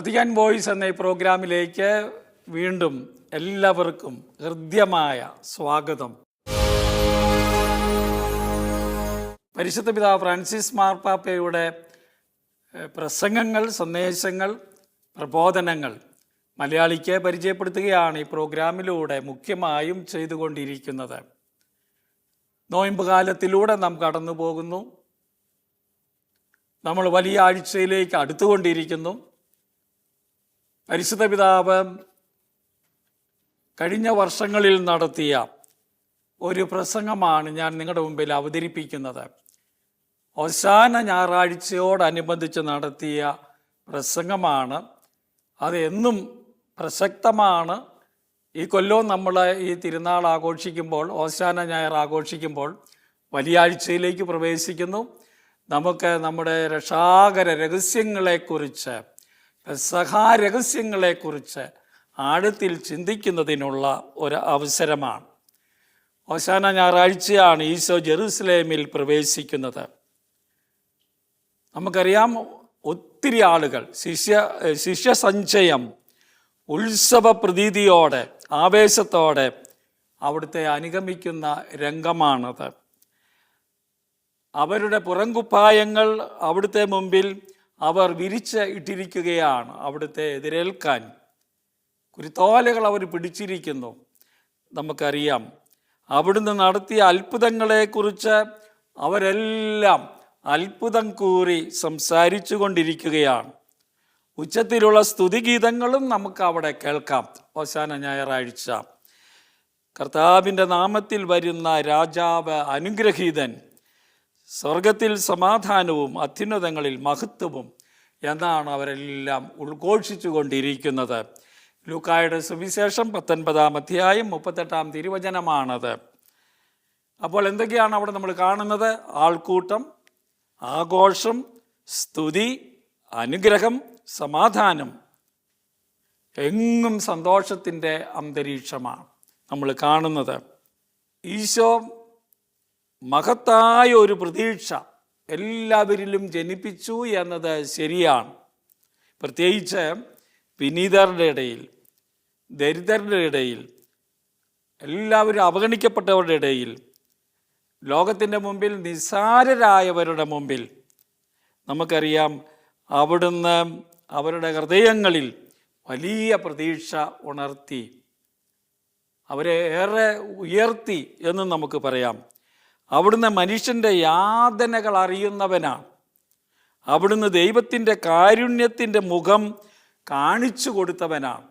Vatican voice എന്ന ഈ പ്രോഗ്രാമിലേക്ക് വീണ്ടും എല്ലാവർക്കും ഹൃദ്യമായ സ്വാഗതം. പരിശുദ്ധ പിതാവ് ഫ്രാൻസിസ് മാർപ്പാപ്പയുടെ പ്രസംഗങ്ങൾ, സന്ദേശങ്ങൾ, പ്രബോധനങ്ങൾ മലയാളിക്ക് പരിചയപ്പെടുത്തുകയാണ് ഈ പ്രോഗ്രാമിലൂടെ മുഖ്യമായും ചെയ്തുകൊണ്ടിരിക്കുന്നത്. നോയമ്പ് കാലത്തിലൂടെ നാം കടന്നു പോകുന്നു. നമ്മൾ വലിയ ആഴ്ചയിലേക്ക് അടുത്തുകൊണ്ടിരിക്കുന്നു. പരിശുദ്ധ പിതാവ് കഴിഞ്ഞ വർഷങ്ങളിൽ നടത്തിയ ഒരു പ്രസംഗമാണ് ഞാൻ നിങ്ങളുടെ മുമ്പിൽ അവതരിപ്പിക്കുന്നത്. ഹോശാന ഞായറാഴ്ചയോടനുബന്ധിച്ച് നടത്തിയ പ്രസംഗമാണ്. അത് എന്നും പ്രസക്തമാണ്. ഈ കൊല്ലവും നമ്മൾ ഈ തിരുനാൾ ആഘോഷിക്കുമ്പോൾ, ഹോശാന ഞായർ ആഘോഷിക്കുമ്പോൾ വലിയ ആഴ്ചയിലേക്ക് പ്രവേശിക്കുന്നു. നമുക്ക് നമ്മുടെ രക്ഷാകര രഹസ്യങ്ങളെക്കുറിച്ച്, രഹസ്യങ്ങളെക്കുറിച്ച് ആഴത്തിൽ ചിന്തിക്കുന്നതിനുള്ള ഒരു അവസരമാണ്. ഹോശാന ഞായറാഴ്ചയാണ് ഈശോ ജെറുസലേമിൽ പ്രവേശിക്കുന്നത്. നമുക്കറിയാം, ഒത്തിരി ആളുകൾ ശിഷ്യസഞ്ചയം ഉത്സവ പ്രതീതിയോടെ, ആവേശത്തോടെ അവിടുത്തെ അനുഗമിക്കുന്ന രംഗമാണത്. അവരുടെ പുറംകുപ്പായങ്ങൾ അവിടുത്തെ മുമ്പിൽ അവർ വിരിച്ച് ഇട്ടിരിക്കുകയാണ്. അവിടുത്തെ എതിരേൽക്കാൻ കുരുത്തോലകൾ അവർ പിടിച്ചിരിക്കുന്നു. നമുക്കറിയാം, അവിടുന്ന് നടത്തിയ അത്ഭുതങ്ങളെക്കുറിച്ച് അവരെല്ലാം അത്ഭുതം കൂറി സംസാരിച്ചു കൊണ്ടിരിക്കുകയാണ്. ഉച്ചത്തിലുള്ള സ്തുതിഗീതങ്ങളും നമുക്ക് അവിടെ കേൾക്കാം. ഹോശാന ഞായറാഴ്ച കർത്താവിൻ്റെ നാമത്തിൽ വരുന്ന രാജാവ് അനുഗ്രഹീതൻ, സ്വർഗത്തിൽ സമാധാനവും അത്യുന്നതങ്ങളിൽ മഹത്വവും എന്നാണ് അവരെല്ലാം ഉദ്ഘോഷിച്ചു കൊണ്ടിരിക്കുന്നത്. ലൂക്കായുടെ സുവിശേഷം 19-ാം അധ്യായം 38-ാം തിരുവചനമാണത്. അപ്പോൾ എന്തൊക്കെയാണ് അവിടെ നമ്മൾ കാണുന്നത്? ആൾക്കൂട്ടം, ആഘോഷം, സ്തുതി, അനുഗ്രഹം, സമാധാനം. എങ്ങും സന്തോഷത്തിൻ്റെ അന്തരീക്ഷമാണ് നമ്മൾ കാണുന്നത്. ഈശോ മഹത്തായ ഒരു പ്രതീക്ഷ എല്ലാവരിലും ജനിപ്പിച്ചു എന്നത് ശരിയാണ്. പ്രത്യേകിച്ച് വിനീതരുടെ ഇടയിൽ, ദരിദ്രരുടെ ഇടയിൽ, എല്ലാവരും അവഗണിക്കപ്പെട്ടവരുടെ ഇടയിൽ, ലോകത്തിൻ്റെ മുമ്പിൽ നിസ്സാരരായവരുടെ മുമ്പിൽ നമുക്കറിയാം, അവിടുന്ന് അവരുടെ ഹൃദയങ്ങളിൽ വലിയ പ്രതീക്ഷ ഉണർത്തി, അവരെ ഏറെ ഉയർത്തി എന്ന് നമുക്ക് പറയാം. അവിടുന്ന് മനുഷ്യൻ്റെ യാതനകൾ അറിയുന്നവനാണ്. അവിടുന്ന് ദൈവത്തിൻ്റെ കാരുണ്യത്തിൻ്റെ മുഖം കാണിച്ചു കൊടുത്തവനാണ്.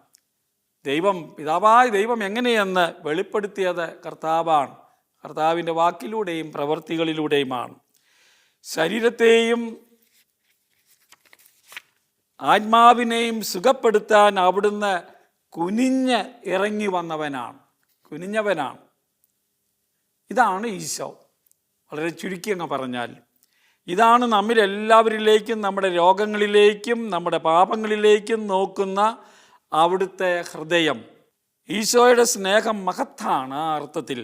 പിതാവായ ദൈവം എങ്ങനെയെന്ന് വെളിപ്പെടുത്തിയത് കർത്താവാണ്. കർത്താവിൻ്റെ വാക്കിലൂടെയും പ്രവൃത്തികളിലൂടെയുമാണ്. ശരീരത്തെയും ആത്മാവിനെയും സുഖപ്പെടുത്താൻ അവിടുന്ന് കുനിഞ്ഞ് ഇറങ്ങി കുനിഞ്ഞവനാണ്. ഇതാണ് ഈശോ. വളരെ ചുരുക്കി അങ്ങ് പറഞ്ഞാൽ ഇതാണ് നമ്മിലെല്ലാവരിലേക്കും, നമ്മുടെ രോഗങ്ങളിലേക്കും നമ്മുടെ പാപങ്ങളിലേക്കും നോക്കുന്ന അവിടുത്തെ ഹൃദയം. ഈശോയുടെ സ്നേഹം മഹത്താണ് ആ അർത്ഥത്തിൽ.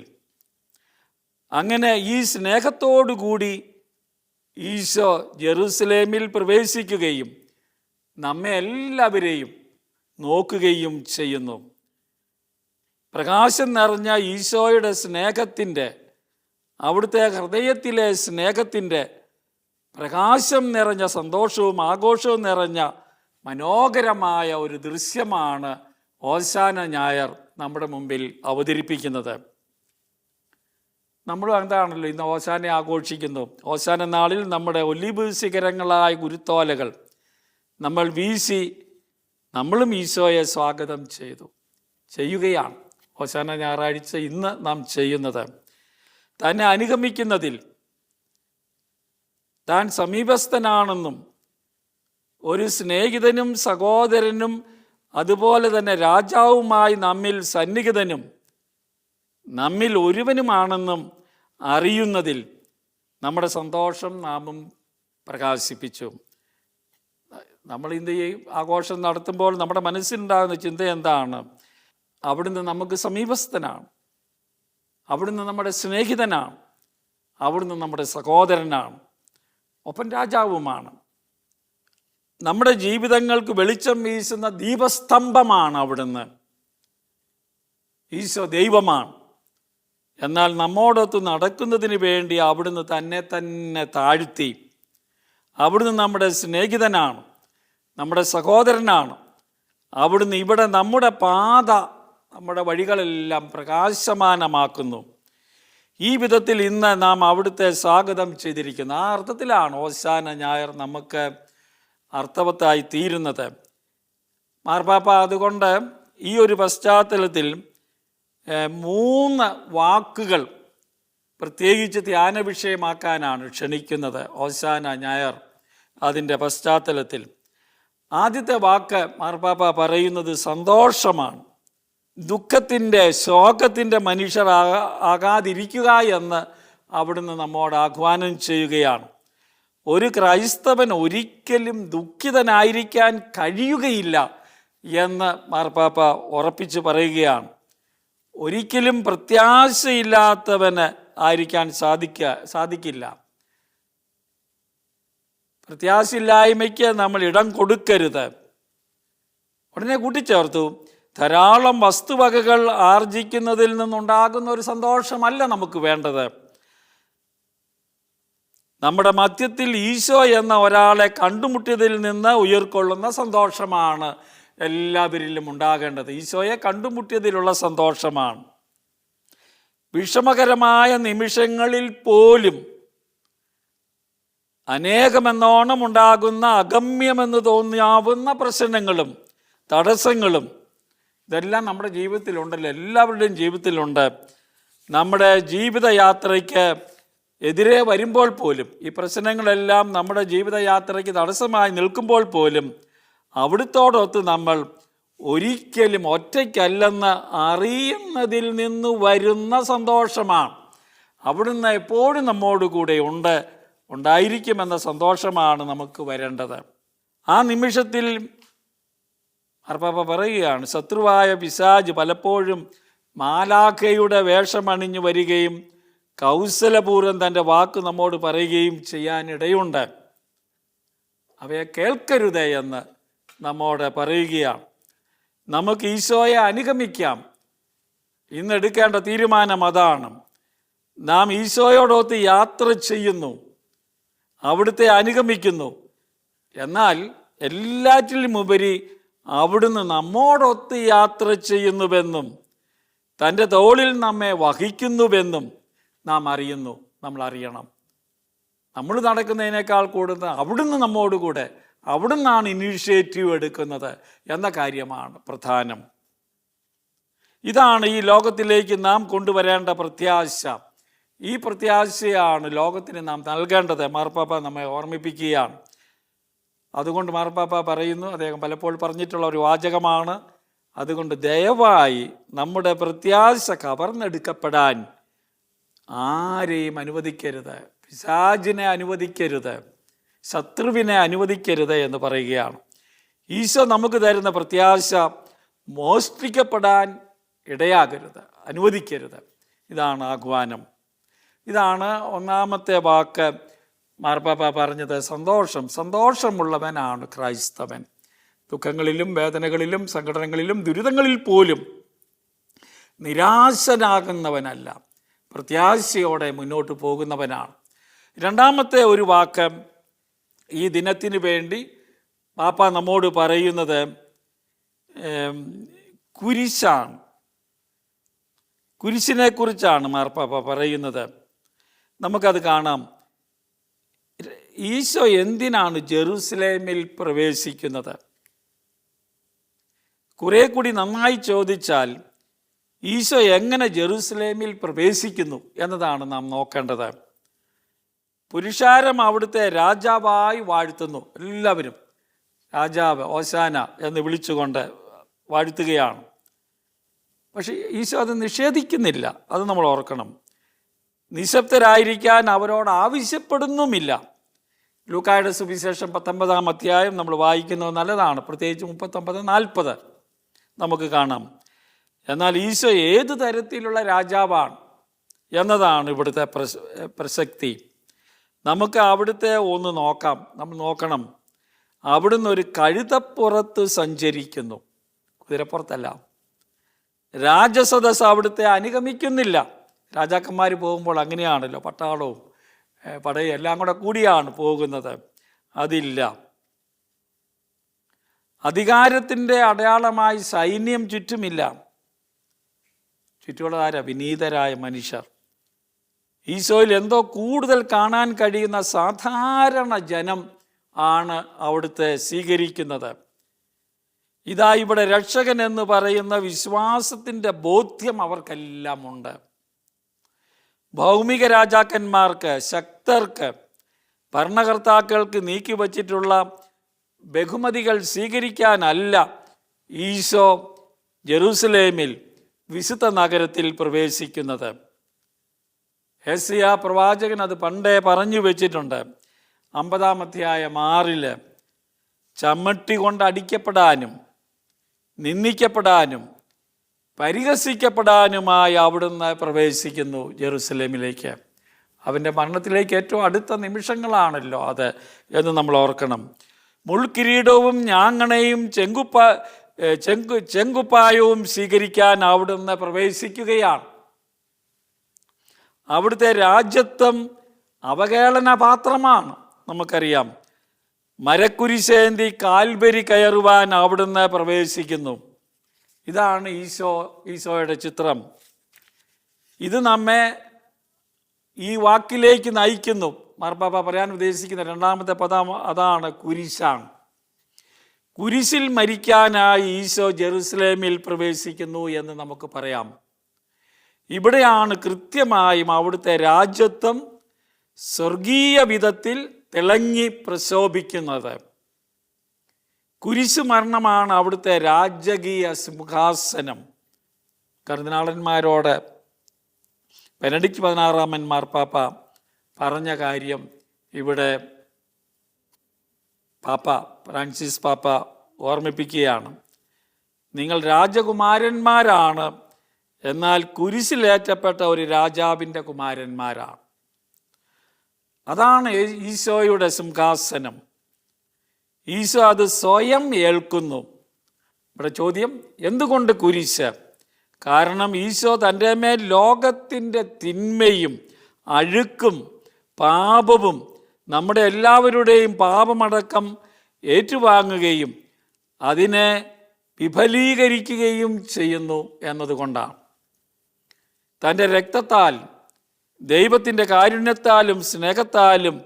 അങ്ങനെ ഈ സ്നേഹത്തോടുകൂടി ഈശോ ജെറുസലേമിൽ പ്രവേശിക്കുകയും നമ്മെ എല്ലാവരെയും നോക്കുകയും ചെയ്യുന്നു. പ്രകാശം നിറഞ്ഞ ഈശോയുടെ സ്നേഹത്തിൻ്റെ, അവിടുത്തെ ഹൃദയത്തിലെ സ്നേഹത്തിൻ്റെ പ്രകാശം നിറഞ്ഞ, സന്തോഷവും ആഘോഷവും നിറഞ്ഞ മനോഹരമായ ഒരു ദൃശ്യമാണ് ഹോശാന ഞായർ നമ്മുടെ മുമ്പിൽ അവതരിപ്പിക്കുന്നത്. നമ്മൾ എന്താണല്ലോ ഇന്ന് ഹോശാന ആഘോഷിക്കുന്നു. ഹോശാന നാളിൽ നമ്മുടെ ഒലിവ് ശിഖരങ്ങളായ കുരുത്തോലകൾ നമ്മൾ വീശി നമ്മളും ഈശോയെ സ്വാഗതം ചെയ്യുകയാണ്. ഹോശാന ഞായറാഴ്ച ഇന്ന് നാം ചെയ്യുന്നത്. തന്നെ അനുഗമിക്കുന്നതിൽ താൻ സമീപസ്ഥനാണെന്നും ഒരു സ്നേഹിതനും സഹോദരനും അതുപോലെ തന്നെ രാജാവുമായി നമ്മിൽ സന്നിഹിതനും നമ്മിൽ ഒരുവനുമാണെന്നും അറിയുന്നതിൽ നമ്മുടെ സന്തോഷം നാമും പ്രകാശിപ്പിച്ചു. നമ്മൾ ഇന്ന് ഈ ആഘോഷം നടത്തുമ്പോൾ നമ്മുടെ മനസ്സിലുണ്ടാകുന്ന ചിന്ത എന്താണ്? അവിടുന്ന് നമുക്ക് സമീപസ്ഥനാണ്, അവിടുന്ന് നമ്മുടെ സ്നേഹിതനാണ്, അവിടുന്ന് നമ്മുടെ സഹോദരനാണ്, ഒപ്പം രാജാവുമാണ്. നമ്മുടെ ജീവിതങ്ങൾക്ക് വെളിച്ചം വീശുന്ന ദീപസ്തംഭമാണ് അവിടുന്ന്. ഈശോ ദൈവമാണ്. എന്നാൽ നമ്മോടൊത്ത് നടക്കുന്നതിന് വേണ്ടി അവിടുന്ന് തന്നെ താഴ്ത്തി. അവിടുന്ന് നമ്മുടെ സ്നേഹിതനാണ്, നമ്മുടെ സഹോദരനാണ്. അവിടുന്ന് ഇവിടെ നമ്മുടെ പാത, നമ്മുടെ വഴികളെല്ലാം പ്രകാശമാനമാക്കുന്നു. ഈ വിധത്തിൽ ഇന്ന് നാം അവിടുത്തെ സ്വാഗതം ചെയ്തിരിക്കുന്നു. ആ അർത്ഥത്തിലാണ് ഓശാന ഞായർ നമുക്ക് അർത്ഥവത്തായി തീരുന്നത്. മാർപ്പാപ്പ അതുകൊണ്ട് ഈ ഒരു പശ്ചാത്തലത്തിൽ 3 വാക്കുകൾ പ്രത്യേകിച്ച് ധ്യാന വിഷയമാക്കാനാണ് ക്ഷണിക്കുന്നത്. ഓശാന ഞായർ അതിൻ്റെ പശ്ചാത്തലത്തിൽ ആദ്യത്തെ വാക്ക് മാർപ്പാപ്പ പറയുന്നത് സന്തോഷമാണ്. ദുഃഖത്തിൻ്റെ, ശോകത്തിൻ്റെ മനുഷ്യരാകാതിരിക്കുക എന്ന് അവിടുന്ന് നമ്മോട് ആഹ്വാനം ചെയ്യുകയാണ്. ഒരു ക്രൈസ്തവൻ ഒരിക്കലും ദുഃഖിതനായിരിക്കാൻ കഴിയുകയില്ല എന്ന് മാർപ്പാപ്പ ഉറപ്പിച്ച് പറയുകയാണ്. ഒരിക്കലും പ്രത്യാശയില്ലാത്തവന് ആയിരിക്കാൻ സാധിക്കില്ല. പ്രത്യാശയില്ലായ്മയ്ക്ക് നമ്മൾ ഇടം കൊടുക്കരുത്. ഉടനെ കൂട്ടിച്ചേർത്തു, ധാരാളം വസ്തുവകകൾ ആർജിക്കുന്നതിൽ നിന്നുണ്ടാകുന്ന ഒരു സന്തോഷമല്ല നമുക്ക് വേണ്ടത്. നമ്മുടെ മധ്യത്തിൽ ഈശോ എന്ന ഒരാളെ കണ്ടുമുട്ടിയതിൽ നിന്ന് ഉയർക്കൊള്ളുന്ന സന്തോഷമാണ് എല്ലാവരിലും ഉണ്ടാകേണ്ടത്. ഈശോയെ കണ്ടുമുട്ടിയതിലുള്ള സന്തോഷമാണ്. വിഷമകരമായ നിമിഷങ്ങളിൽ പോലും അനേകമെന്നോണം ഉണ്ടാകുന്ന അഗമ്യമെന്ന് തോന്നിയാവുന്ന പ്രശ്നങ്ങളും തടസ്സങ്ങളും ഇതെല്ലാം നമ്മുടെ ജീവിതത്തിലുണ്ടല്ലോ, എല്ലാവരുടെയും ജീവിതത്തിലുണ്ട്. നമ്മുടെ ജീവിതയാത്രയ്ക്ക് എതിരെ വരുമ്പോൾ പോലും, ഈ പ്രശ്നങ്ങളെല്ലാം നമ്മുടെ ജീവിതയാത്രയ്ക്ക് തടസ്സമായി നിൽക്കുമ്പോൾ പോലും അവിടുത്തോടൊത്ത് നമ്മൾ ഒരിക്കലും ഒറ്റയ്ക്കല്ലെന്ന് അറിയുന്നതിൽ നിന്ന് വരുന്ന സന്തോഷമാണ്. അവിടുന്ന് എപ്പോഴും നമ്മോട് കൂടെ ഉണ്ടായിരിക്കുമെന്ന സന്തോഷമാണ് നമുക്ക് വരേണ്ടത്. ആ നിമിഷത്തിൽ മാർപ്പാപ്പ പറയുകയാണ്, ശത്രുവായ പിശാച് പലപ്പോഴും മാലാഖയുടെ വേഷമണിഞ്ഞു വരികയും കൗശലപൂർവ്വം തൻ്റെ വാക്ക് നമ്മോട് പറയുകയും ചെയ്യാനിടയുണ്ട്. അവയെ കേൾക്കരുതേ എന്ന് നമ്മോട് പറയുകയാണ്. നമുക്ക് ഈശോയെ അനുഗമിക്കാം. ഇന്നെടുക്കേണ്ട തീരുമാനം അതാണ്. നാം ഈശോയോടൊത്ത് യാത്ര ചെയ്യുന്നു, അവിടുത്തെ അനുഗമിക്കുന്നു. എന്നാൽ എല്ലാറ്റിലും ഉപരി അവിടുന്ന് നമ്മോടൊത്ത് യാത്ര ചെയ്യുന്നുവെന്നും തൻ്റെ തോളിൽ നമ്മെ വഹിക്കുന്നുവെന്നും നാം അറിയുന്നു, നമ്മൾ അറിയണം. നമ്മൾ നടക്കുന്നതിനേക്കാൾ കൂടുതൽ അവിടുന്ന് നമ്മോടുകൂടെ, അവിടുന്നാണ് ഇനീഷ്യേറ്റീവ് എടുക്കുന്നത് എന്ന കാര്യമാണ് പ്രധാനം. ഇതാണ് ഈ ലോകത്തിലേക്ക് നാം കൊണ്ടുവരേണ്ട പ്രത്യാശ. ഈ പ്രത്യാശയാണ് ലോകത്തിന് നാം നൽകേണ്ടത്. മാർപ്പാപ്പ നമ്മെ ഓർമ്മിപ്പിക്കുകയാണ്. അതുകൊണ്ട് മാർപ്പാപ്പ പറയുന്നു, അദ്ദേഹം പലപ്പോഴും പറഞ്ഞിട്ടുള്ള ഒരു വാചകമാണ്, അതുകൊണ്ട് ദയവായി നമ്മുടെ പ്രത്യാശ കവർന്നെടുക്കപ്പെടാൻ ആരെയും അനുവദിക്കരുത്, പിശാചിനെ അനുവദിക്കരുത്, ശത്രുവിനെ അനുവദിക്കരുത് എന്ന് പറയുകയാണ്. ഈശോ നമുക്ക് തരുന്ന പ്രത്യാശ മോഷ്ടിക്കപ്പെടാൻ ഇടയാകരുത്, അനുവദിക്കരുത്. ഇതാണ് ആഹ്വാനം. ഇതാണ് ഒന്നാമത്തെ വാക്ക് മാർപ്പാപ്പ പറഞ്ഞത്. സന്തോഷമുള്ളവനാണ് ക്രൈസ്തവൻ. ദുഃഖങ്ങളിലും വേദനകളിലും സങ്കടങ്ങളിലും ദുരിതങ്ങളിൽ പോലും നിരാശനാകുന്നവനല്ല, പ്രത്യാശയോടെ മുന്നോട്ട് പോകുന്നവനാണ്. രണ്ടാമത്തെ ഒരു വാക്ക് ഈ ദിനത്തിന് വേണ്ടി പാപ്പ നമ്മോട് പറയുന്നത് കുരിശാണ്. കുരിശിനെ കുറിച്ചാണ് മാർപ്പാപ്പ പറയുന്നത്. നമുക്കത് കാണാം. ഈശോ എന്തിനാണ് ജെറുസലേമിൽ പ്രവേശിക്കുന്നത്? കുറെ കൂടി നന്നായി ചോദിച്ചാൽ ഈശോ എങ്ങനെ ജെറുസലേമിൽ പ്രവേശിക്കുന്നു എന്നതാണ് നാം നോക്കേണ്ടത്. പുരുഷാരം അവിടുത്തെ രാജാവായി വാഴ്ത്തുന്നു. എല്ലാവരും രാജാവ് ഓശാന എന്ന് വിളിച്ചുകൊണ്ട് വാഴ്ത്തുകയാണ്. പക്ഷെ ഈശോ അത് നിഷേധിക്കുന്നില്ല, അത് നമ്മൾ ഓർക്കണം. നിശബ്ദരായിരിക്കാൻ അവരോട് ആവശ്യപ്പെടുന്നുമില്ല. ലൂക്കായുടെ സുവിശേഷം 19-ാം അധ്യായം നമ്മൾ വായിക്കുന്നത് നല്ലതാണ്, പ്രത്യേകിച്ച് 39-40 നമുക്ക് കാണാം. എന്നാൽ ഈശോ ഏതു തരത്തിലുള്ള രാജാവാണ് എന്നതാണ് ഇവിടുത്തെ പ്രസക്തി. നമുക്ക് അവിടുത്തെ ഒന്ന് നോക്കാം. നമ്മൾ നോക്കണം, അവിടുന്ന് ഒരു കഴുതപ്പുറത്ത് സഞ്ചരിക്കുന്നു. കുതിരപ്പുറത്തല്ല. രാജസദസ് അവിടുത്തെ അനുഗമിക്കുന്നില്ല. രാജാക്കന്മാർ പോകുമ്പോൾ അങ്ങനെയാണല്ലോ, പട്ടാളവും പടയും എല്ലാം കൂടിയാണ് പോകുന്നത്. അതില്ല. അധികാരത്തിൻ്റെ അടയാളമായി സൈന്യം ചുറ്റുമില്ല. ചുറ്റുമുള്ളതാരാ? വിനീതരായ മനുഷ്യർ. ഈശോയിൽ എന്തോ കൂടുതൽ കാണാൻ കഴിയുന്ന സാധാരണ ജനം ആണ് അവിടുത്തെ സ്വീകരിക്കുന്നത്. ഇതാ ഇവിടെ രക്ഷകൻ എന്ന് പറയുന്ന വിശ്വാസത്തിൻ്റെ ബോധ്യം അവർക്കെല്ലാം ഉണ്ട്. ഭൗമിക രാജാക്കന്മാർക്ക്, ശക്തർക്ക്, ഭരണകർത്താക്കൾക്ക് നീക്കിവച്ചിട്ടുള്ള ബഹുമതികൾ സ്വീകരിക്കാനല്ല ഈശോ ജെറൂസലേമിൽ വിശുദ്ധ നഗരത്തിൽ പ്രവേശിക്കുന്നത്. യെശയ്യാ പ്രവാചകൻ അത് പണ്ടേ പറഞ്ഞു വെച്ചിട്ടുണ്ട്. 50-ാം അധ്യായം 6 ചമ്മട്ടി കൊണ്ട് അടിക്കപ്പെടാനും നിന്ദിക്കപ്പെടാനും പരിഹസിക്കപ്പെടാനുമായി അവിടുന്ന് പ്രവേശിക്കുന്നു ജെറൂസലേമിലേക്ക്. അവൻ്റെ മരണത്തിലേക്ക് ഏറ്റവും അടുത്ത നിമിഷങ്ങളാണല്ലോ അത് എന്ന് നമ്മൾ ഓർക്കണം. മുൾക്കിരീടവും ഞാങ്ങണയും ചെങ്കുപ്പായവും സ്വീകരിക്കാൻ അവിടുന്ന് പ്രവേശിക്കുകയാണ്. അവിടുത്തെ രാജ്യത്വം അവഹേളനപാത്രമാണ്, നമുക്കറിയാം. മരക്കുരിശേന്തി കാൽവരി കയറുവാൻ അവിടുന്ന് പ്രവേശിക്കുന്നു. ഇതാണ് ഈശോയുടെ ചിത്രം. ഇത് നമ്മെ ഈ വാക്കിലേക്ക് നയിക്കുന്നു. മാർപ്പാപ്പ പറയാൻ ഉദ്ദേശിക്കുന്ന രണ്ടാമത്തെ പദം അതാണ്, കുരിശാണ്. കുരിശിൽ മരിക്കാനായി ഈശോ ജെറുസലേമിൽ പ്രവേശിക്കുന്നു എന്ന് നമുക്ക് പറയാം. ഇവിടെയാണ് കൃത്യമായും അവിടുത്തെ രാജ്യത്വം സ്വർഗീയ വിധത്തിൽ തിളങ്ങി പ്രശോഭിക്കുന്നത്. കുരിശു മരണമാണ് അവിടുത്തെ രാജകീയ സിംഹാസനം. കർദിനാളന്മാരോട് ബെനഡിക്റ്റ് 16 മാർപ്പാപ്പ പറഞ്ഞ കാര്യം ഇവിടെ ഫ്രാൻസിസ് പാപ്പ ഓർമ്മിപ്പിക്കുകയാണ്. നിങ്ങൾ രാജകുമാരന്മാരാണ്, എന്നാൽ കുരിശിലേറ്റപ്പെട്ട ഒരു രാജാവിൻ്റെ കുമാരന്മാരാണ്. അതാണ് ഈശോയുടെ സിംഹാസനം. ഈശോ അത് സ്വയം ഏൽക്കുന്നു. ഇവിടെ ചോദ്യം, എന്തുകൊണ്ട് കുരിശ്? കാരണം ഈശോ തൻ്റെ മേൽ ലോകത്തിൻ്റെ തിന്മയും അഴുക്കും പാപവും നമ്മുടെ എല്ലാവരുടെയും പാപമടക്കം ഏറ്റുവാങ്ങുകയും അതിനെ വിഫലീകരിക്കുകയും ചെയ്യുന്നു എന്നതുകൊണ്ടാണ്. തൻ്റെ രക്തത്താൽ, ദൈവത്തിൻ്റെ കാരുണ്യത്താലും സ്നേഹത്താലും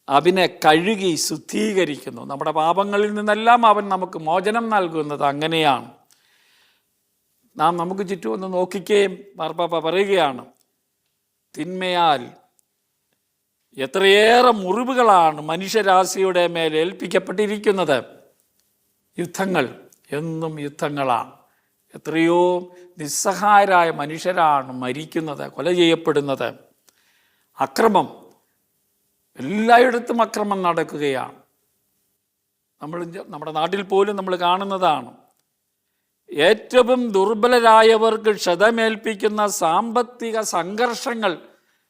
അവനെ കഴുകി ശുദ്ധീകരിക്കുന്നു. നമ്മുടെ പാപങ്ങളിൽ നിന്നെല്ലാം അവൻ നമുക്ക് മോചനം നൽകുന്നത് അങ്ങനെയാണ്. നാം നമുക്ക് ചുറ്റും ഒന്ന് നോക്കിക്കുകയും മാർപ്പാപ്പ പറയുകയാണ്, തിന്മയാൽ എത്രയേറെ മുറിവുകളാണ് മനുഷ്യരാശിയുടെ മേൽ ഏൽപ്പിക്കപ്പെട്ടിരിക്കുന്നത്. യുദ്ധങ്ങൾ, എന്നും യുദ്ധങ്ങളാണ്. എത്രയോ നിസ്സഹായരായ മനുഷ്യരാണ് മരിക്കുന്നത്, കൊല ചെയ്യപ്പെടുന്നത്. അക്രമം, എല്ലായിടത്തും അക്രമം നടക്കുകയാണ്. നമ്മുടെ നാട്ടിൽ പോലും നമ്മൾ കാണുന്നതാണ്. ഏറ്റവും ദുർബലരായവർക്ക് ക്ഷതമേൽപ്പിക്കുന്ന സാമ്പത്തിക സംഘർഷങ്ങൾ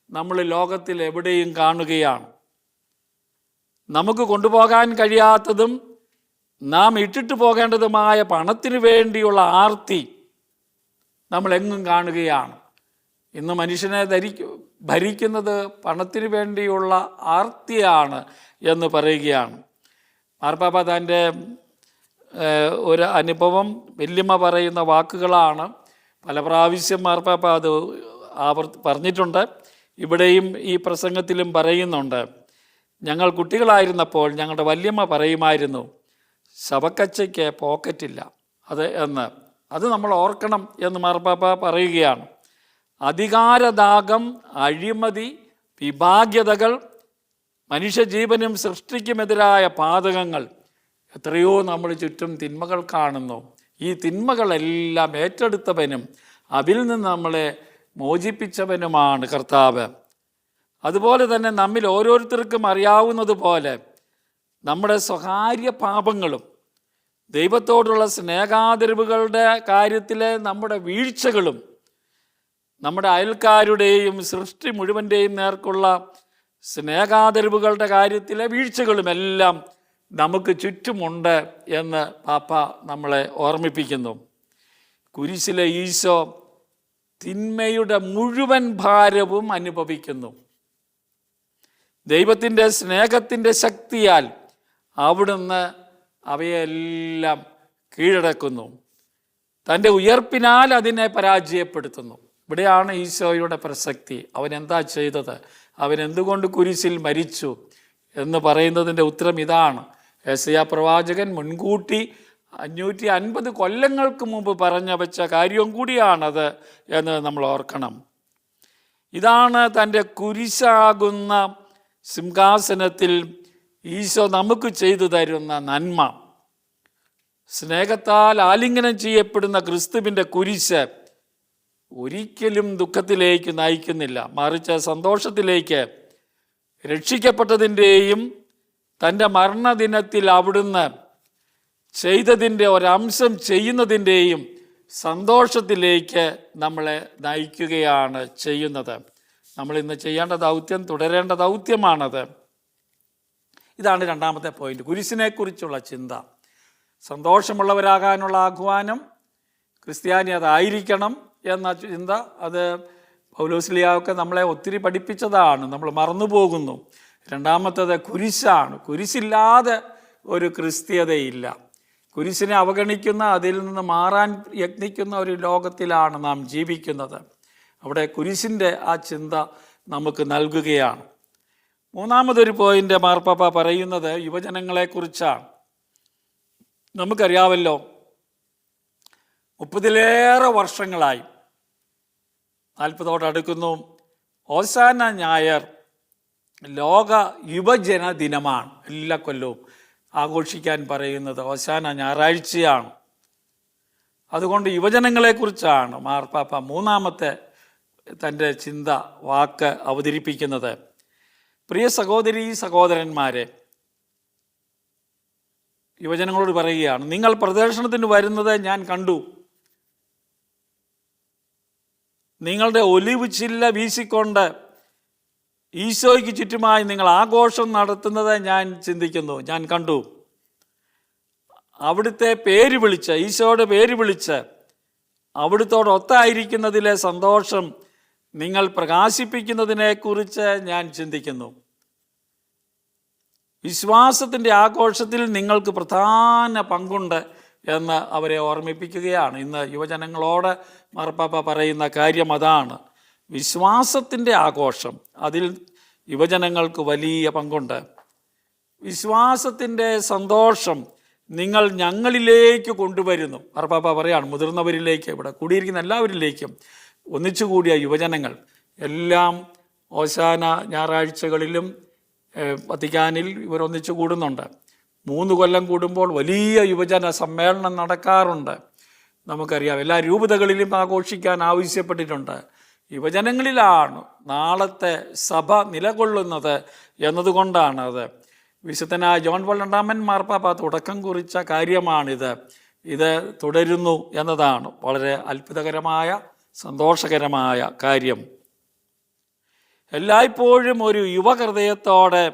നമ്മൾ ലോകത്തിൽ എവിടെയും കാണുകയാണ്. നമുക്ക് കൊണ്ടുപോകാൻ കഴിയാത്തതും നാം ഇട്ടിട്ട് പോകേണ്ടതുമായ പണത്തിന് വേണ്ടിയുള്ള ആർത്തി നമ്മൾ എങ്ങും കാണുകയാണ്. ഇന്ന് മനുഷ്യനെ ഭരിക്കുന്നത് പണത്തിന് വേണ്ടിയുള്ള ആർത്തിയാണ് എന്ന് പറയുകയാണ്. മാർപ്പാപ്പ തൻ്റെ ഒരു അനുഭവം വല്യമ്മ പറയുന്ന വാക്കുകളാണ്. പല പ്രാവശ്യം മാർപ്പാപ്പ അത് പറഞ്ഞിട്ടുണ്ട്. ഇവിടെയും ഈ പ്രസംഗത്തിലും പറയുന്നുണ്ട്. ഞങ്ങൾ കുട്ടികളായിരുന്നപ്പോൾ ഞങ്ങളുടെ വല്യമ്മ പറയുമായിരുന്നു, ശവക്കച്ചയ്ക്ക് പോക്കറ്റില്ല അത് നമ്മൾ ഓർക്കണം എന്ന് മാർപ്പാപ്പ പറയുകയാണ്. അധികാരദാഹം, അഴിമതി, വിഭാഗ്യതകൾ, മനുഷ്യജീവനും സൃഷ്ടിക്കുമെതിരായ പാതകങ്ങൾ, എത്രയോ നമ്മൾ ചുറ്റും തിന്മകൾ കാണുന്നു. ഈ തിന്മകളെല്ലാം ഏറ്റെടുത്തവനും അതിൽ നിന്ന് നമ്മളെ മോചിപ്പിച്ചവനുമാണ് കർത്താവ്. അതുപോലെ തന്നെ നമ്മിൽ ഓരോരുത്തർക്കും അറിയാവുന്നതുപോലെ നമ്മുടെ സ്വകാര്യ പാപങ്ങളും ദൈവത്തോടുള്ള സ്നേഹാദരവുകളുടെ കാര്യത്തിലെ നമ്മുടെ വീഴ്ചകളും നമ്മുടെ അയൽക്കാരുടെയും സൃഷ്ടി മുഴുവൻ്റെയും നേർക്കുള്ള സ്നേഹാദരവുകളുടെ കാര്യത്തിലെ വീഴ്ചകളുമെല്ലാം നമുക്ക് ചുറ്റുമുണ്ട് എന്ന് പാപ്പ നമ്മളെ ഓർമ്മിപ്പിക്കുന്നു. കുരിശിലെ ഈശോ തിന്മയുടെ മുഴുവൻ ഭാരവും അനുഭവിക്കുന്നു. ദൈവത്തിൻ്റെ സ്നേഹത്തിൻ്റെ ശക്തിയാൽ അവിടുന്ന് അവയെല്ലാം കീഴടക്കുന്നു. തൻ്റെ ഉയർപ്പിനാൽ അതിനെ പരാജയപ്പെടുത്തുന്നു. ഇവിടെയാണ് ഈശോയുടെ പ്രസക്തി. അവൻ എന്താ ചെയ്തത്, അവൻ എന്തുകൊണ്ട് കുരിശിൽ മരിച്ചു എന്ന് പറയുന്നതിൻ്റെ ഉത്തരം ഇതാണ്. യെശയ്യാ പ്രവാചകൻ മുൻകൂട്ടി 550 കൊല്ലങ്ങൾക്ക് മുമ്പ് പറഞ്ഞു വെച്ച കാര്യവും കൂടിയാണത് എന്ന് നമ്മൾ ഓർക്കണം. ഇതാണ് തൻ്റെ കുരിശാകുന്ന സിംഹാസനത്തിൽ ഈശോ നമുക്ക് ചെയ്തു തരുന്ന നന്മ. സ്നേഹത്താൽ ആലിംഗനം ചെയ്യപ്പെടുന്ന ക്രിസ്തുവിൻ്റെ കുരിശ് ഒരിക്കലും ദുഃഖത്തിലേക്ക് നയിക്കുന്നില്ല, മറിച്ച് സന്തോഷത്തിലേക്ക്. രക്ഷിക്കപ്പെട്ടതിൻ്റെയും തൻ്റെ മരണദിനത്തിൽ അവിടുന്ന് ചെയ്തതിൻ്റെ ഒരംശം ചെയ്യുന്നതിൻ്റെയും സന്തോഷത്തിലേക്ക് നമ്മളെ നയിക്കുകയാണ് ചെയ്യുന്നത്. നമ്മളിന്ന് ചെയ്യേണ്ട ദൗത്യം, തുടരേണ്ട ദൗത്യമാണത്. ഇതാണ് രണ്ടാമത്തെ പോയിന്റ്, കുരിശിനെക്കുറിച്ചുള്ള ചിന്ത. സന്തോഷമുള്ളവരാകാനുള്ള ആഹ്വാനം, ക്രിസ്ത്യാനി അതായിരിക്കണം എന്ന ചിന്ത, അത് പൗലോസ്ലിയാവൊക്കെ നമ്മളെ ഒത്തിരി പഠിപ്പിച്ചതാണ്, നമ്മൾ മറന്നുപോകുന്നു. രണ്ടാമത്തേത് കുരിശാണ്. കുരിശില്ലാതെ ഒരു ക്രിസ്ത്യതയില്ല. കുരിശിനെ അവഗണിക്കുന്ന, അതിൽ നിന്ന് മാറാൻ യത്നിക്കുന്ന ഒരു ലോകത്തിലാണ് നാം ജീവിക്കുന്നത്. അവിടെ കുരിശിൻ്റെ ആ ചിന്ത നമുക്ക് നൽകുകയാണ്. മൂന്നാമതൊരു പോയിന്റ് മാർപ്പാപ്പ പറയുന്നത് യുവജനങ്ങളെക്കുറിച്ചാണ്. നമുക്കറിയാമല്ലോ, 30-ലേറെ വർഷങ്ങളായി, 40 അടുക്കുന്നു, ഓശാന ഞായർ ലോക യുവജന ദിനമാണ്. എല്ലാ കൊല്ലവും ആഘോഷിക്കാൻ പറയുന്നത് ഓശാന ഞായറാഴ്ചയാണ്. അതുകൊണ്ട് യുവജനങ്ങളെക്കുറിച്ചാണ് മാർപ്പാപ്പ മൂന്നാമത്തെ തൻ്റെ ചിന്ത, വാക്ക് അവതരിപ്പിക്കുന്നത്. പ്രിയ സഹോദരീ സഹോദരന്മാരെ, യുവജനങ്ങളോട് പറയുകയാണ്, നിങ്ങൾ പ്രദർശനത്തിന് വരുന്നത് ഞാൻ കണ്ടു. നിങ്ങളുടെ ഒലിവ് ചില്ല വീശിക്കൊണ്ട് ഈശോയ്ക്ക് ചുറ്റുമായി നിങ്ങൾ ആഘോഷം നടത്തുന്നത് ഞാൻ ചിന്തിക്കുന്നു, ഞാൻ കണ്ടു. അവിടുത്തെ പേര് വിളിച്ച്, ഈശോയുടെ പേര് വിളിച്ച് അവിടുത്തോടൊത്തായിരിക്കുന്നതിലെ സന്തോഷം നിങ്ങൾ പ്രകാശിപ്പിക്കുന്നതിനെക്കുറിച്ച് ഞാൻ ചിന്തിക്കുന്നു. വിശ്വാസത്തിൻ്റെ ആഘോഷത്തിൽ നിങ്ങൾക്ക് പ്രധാന പങ്കുണ്ട് എന്ന് അവരെ ഓർമ്മിപ്പിക്കുകയാണ്. ഇന്ന് യുവജനങ്ങളോട് മാർപ്പാപ്പ പറയുന്ന കാര്യം അതാണ്. വിശ്വാസത്തിൻ്റെ ആഘോഷം, അതിൽ യുവജനങ്ങൾക്ക് വലിയ പങ്കുണ്ട്. വിശ്വാസത്തിൻ്റെ സന്തോഷം നിങ്ങൾ ഞങ്ങളിലേക്ക് കൊണ്ടുവരുന്നു. മാർപ്പാപ്പ പറയാണ്, മുതിർന്നവരിലേക്ക്, ഇവിടെ കൂടിയിരിക്കുന്ന എല്ലാവരിലേക്കും, ഒന്നിച്ചുകൂടിയ യുവജനങ്ങൾ എല്ലാം ഓശാന ഞായറാഴ്ചകളിലും വത്തിക്കാനിൽ ഇവരൊന്നിച്ചു കൂടുന്നുണ്ട്. 3 കൊല്ലം കൂടുമ്പോൾ വലിയ യുവജന സമ്മേളനം നടക്കാറുണ്ട്. നമുക്കറിയാം, എല്ലാ രൂപതകളിലും ആഘോഷിക്കാൻ ആവശ്യപ്പെട്ടിട്ടുണ്ട്. യുവജനങ്ങളിലാണ് നാളത്തെ സഭ നിലകൊള്ളുന്നത് എന്നതുകൊണ്ടാണ് അത്. വിശുദ്ധനായ ജോൺ പോൾ രണ്ടാമൻ മാർപ്പാപ്പ തുടക്കം കുറിച്ച കാര്യമാണിത്. ഇത് തുടരുന്നു എന്നതാണ് വളരെ അത്ഭുതകരമായ, സന്തോഷകരമായ കാര്യം. എല്ലായ്പ്പോഴും ഒരു യുവഹൃദയത്തോടെ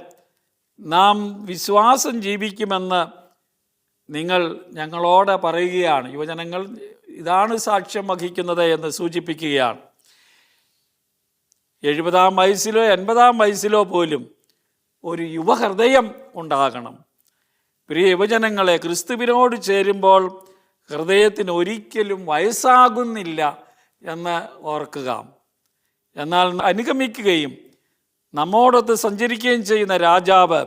നാം വിശ്വാസം ജീവിക്കുമെന്ന് നിങ്ങൾ ഞങ്ങളോട് പറയുകയാണ്. യുവജനങ്ങൾ ഇതാണ് സാക്ഷ്യം വഹിക്കുന്നത് എന്ന് സൂചിപ്പിക്കുകയാണ്. 70-ാം വയസ്സിലോ 80-ാം വയസ്സിലോ പോലും ഒരു യുവഹൃദയം ഉണ്ടാകണം. പ്രിയ യുവജനങ്ങളെ, ക്രിസ്തുവിനോട് ചേരുമ്പോൾ ഹൃദയത്തിന് ഒരിക്കലും വയസ്സാകുന്നില്ല എന്ന് ഓർക്കുക. എന്നാൽ അനുഗമിക്കുകയും നമ്മോടൊത്ത് സഞ്ചരിക്കുകയും ചെയ്യുന്ന രാജാവ്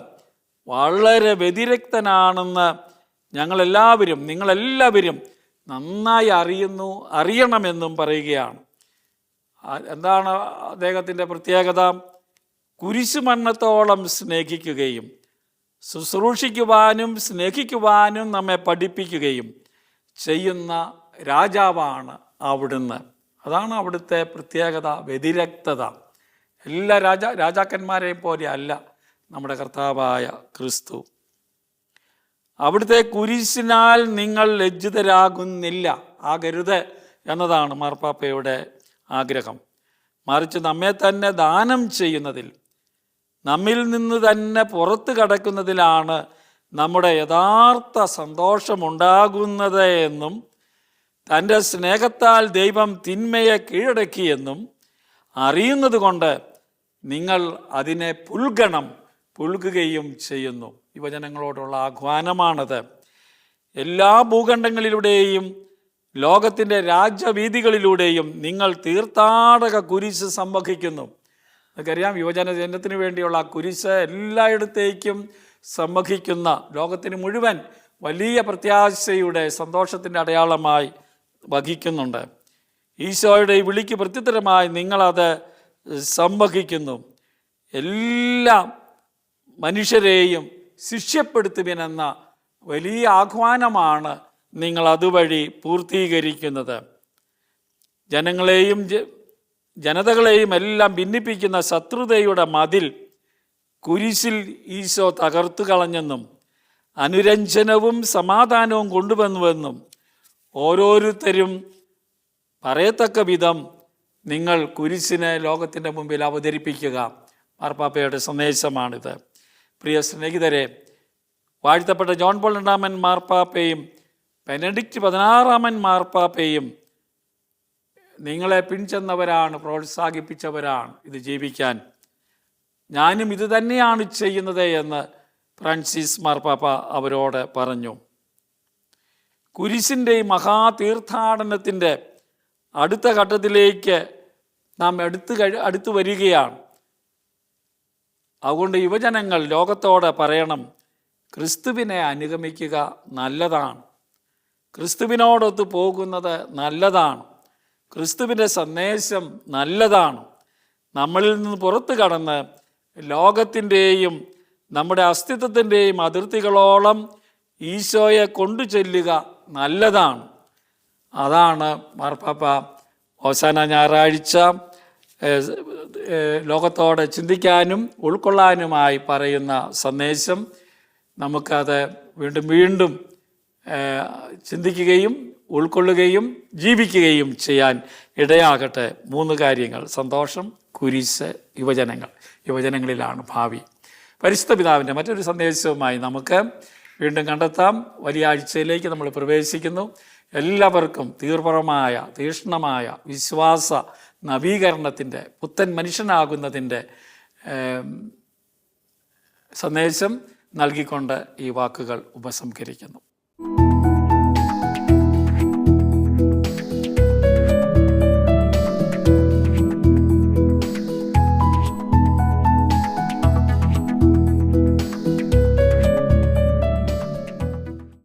വളരെ വ്യതിരക്തനാണെന്ന് നിങ്ങളെല്ലാവരും നന്നായി അറിയണമെന്നും പറയുകയാണ്. എന്താണ് അദ്ദേഹത്തിൻ്റെ പ്രത്യേകത? കുരിശുമരണത്തോളം സ്നേഹിക്കുകയും ശുശ്രൂഷിക്കുവാനും സ്നേഹിക്കുവാനും നമ്മെ പഠിപ്പിക്കുകയും ചെയ്യുന്ന രാജാവാണ് അവിടുന്ന്. അതാണ് അവിടുത്തെ പ്രത്യേകത, വ്യതിരക്തത. എല്ലാ രാജാക്കന്മാരെയും പോലെ അല്ല നമ്മുടെ കർത്താവായ ക്രിസ്തു. അവിടുത്തെ കുരിശിനാൽ നിങ്ങൾ ലജ്ജിതരാകുന്നില്ല, ആകരുത് എന്നതാണ് മാർപ്പാപ്പയുടെ ആഗ്രഹം. മറിച്ച് നമ്മെ തന്നെ ദാനം ചെയ്യുന്നതിൽ, നമ്മിൽ നിന്ന് തന്നെ പുറത്തു കടക്കുന്നതിലാണ് നമ്മുടെ യഥാർത്ഥ സന്തോഷമുണ്ടാകുന്നത് എന്നും തൻ്റെ സ്നേഹത്താൽ ദൈവം തിന്മയെ കീഴടക്കിയെന്നും അറിയുന്നത് കൊണ്ട് നിങ്ങൾ അതിനെ പുൽകുകയും ചെയ്യുന്നു. യുവജനങ്ങളോടുള്ള ആഹ്വാനമാണത്. എല്ലാ ഭൂഖണ്ഡങ്ങളിലൂടെയും ലോകത്തിൻ്റെ രാജ്യവീഥികളിലൂടെയും നിങ്ങൾ തീർത്ഥാടക കുരിശ് സംവഹിക്കുന്നു. നമുക്കറിയാം, യുവജന ജനത്തിന് വേണ്ടിയുള്ള കുരിശ് എല്ലായിടത്തേക്കും സംവഹിക്കുന്ന, ലോകത്തിന് മുഴുവൻ വലിയ പ്രത്യാശയുടെ സന്തോഷത്തിൻ്റെ അടയാളമായി വഹിക്കുന്നുണ്ട്. ഈശോയുടെ ഈ വിളിക്ക് പ്രത്യുത്തരമായി നിങ്ങളത് സംവഹിക്കുന്നു. എല്ലാ മനുഷ്യരെയും ശിഷ്യപ്പെടുത്തുവിനെന്ന വലിയ ആഹ്വാനമാണ് നിങ്ങൾ അതുവഴി പൂർത്തീകരിക്കുന്നത്. ജനതകളെയും എല്ലാം ഭിന്നിപ്പിക്കുന്ന ശത്രുതയുടെ മതിൽ കുരിശിൽ ഈശോ തകർത്തു കളഞ്ഞെന്നും അനുരഞ്ജനവും സമാധാനവും കൊണ്ടുവന്നുവെന്നും ഓരോരുത്തരും പറയത്തക്ക വിധം നിങ്ങൾ കുരിശിനെ ലോകത്തിൻ്റെ മുമ്പിൽ അവതരിപ്പിക്കുക. മാർപ്പാപ്പയുടെ സന്ദേശമാണിത്. പ്രിയ സ്നേഹിതരെ, വാഴ്ത്തപ്പെട്ട ജോൺ പോൾ രണ്ടാമൻ മാർപ്പാപ്പയും ബെനഡിക്റ്റ് 16 മാർപ്പാപ്പയും നിങ്ങളെ പിൻചെന്നവരാണ്, പ്രോത്സാഹിപ്പിച്ചവരാണ് ഇത് ജീവിക്കാൻ. ഞാനും ഇത് തന്നെയാണ് ചെയ്യുന്നത് എന്ന് ഫ്രാൻസിസ് മാർപ്പാപ്പ അവരോട് പറഞ്ഞു. കുരിശിൻ്റെ ഈ മഹാതീർത്ഥാടനത്തിൻ്റെ അടുത്ത ഘട്ടത്തിലേക്ക് നാം അടുത്തു വരികയാണ്. അതുകൊണ്ട് യുവജനങ്ങൾ ലോകത്തോട് പറയണം, ക്രിസ്തുവിനെ അനുഗമിക്കുക നല്ലതാണ്, ക്രിസ്തുവിനോടൊത്ത് പോകുന്നത് നല്ലതാണ്, ക്രിസ്തുവിൻ്റെ സന്ദേശം നല്ലതാണ്. നമ്മളിൽ നിന്ന് പുറത്തു കടന്ന് ലോകത്തിൻ്റെയും നമ്മുടെ അസ്തിത്വത്തിൻ്റെയും അതിർത്തികളോളം ഈശോയെ കൊണ്ടു ചെല്ലുക നല്ലതാണ്. അതാണ് മാർപ്പാപ്പ അവസാന ഞായറാഴ്ച ലോകത്തോടെ ചിന്തിക്കാനും ഉൾക്കൊള്ളാനുമായി പറയുന്ന സന്ദേശം. നമുക്കത് വീണ്ടും വീണ്ടും ചിന്തിക്കുകയും ഉൾക്കൊള്ളുകയും ജീവിക്കുകയും ചെയ്യാൻ ഇടയാകട്ടെ. 3 കാര്യങ്ങൾ: സന്തോഷം, കുരിശ്, യുവജനങ്ങളിലാണ് ഭാവി. പരിശുദ്ധ പിതാവിൻ്റെ മറ്റൊരു സന്ദേശവുമായി നമുക്ക് വീണ്ടും കണ്ടെത്താം. വലിയ ആഴ്ചയിലേക്ക് നമ്മൾ പ്രവേശിക്കുന്നു. എല്ലാവർക്കും തീക്ഷ്ണമായ വിശ്വാസ നവീകരണത്തിൻ്റെ, പുത്തൻ മനുഷ്യനാകുന്നതിൻ്റെ സന്ദേശം നൽകിക്കൊണ്ട് ഈ വാക്കുകൾ ഉപസംഹരിക്കുന്നു.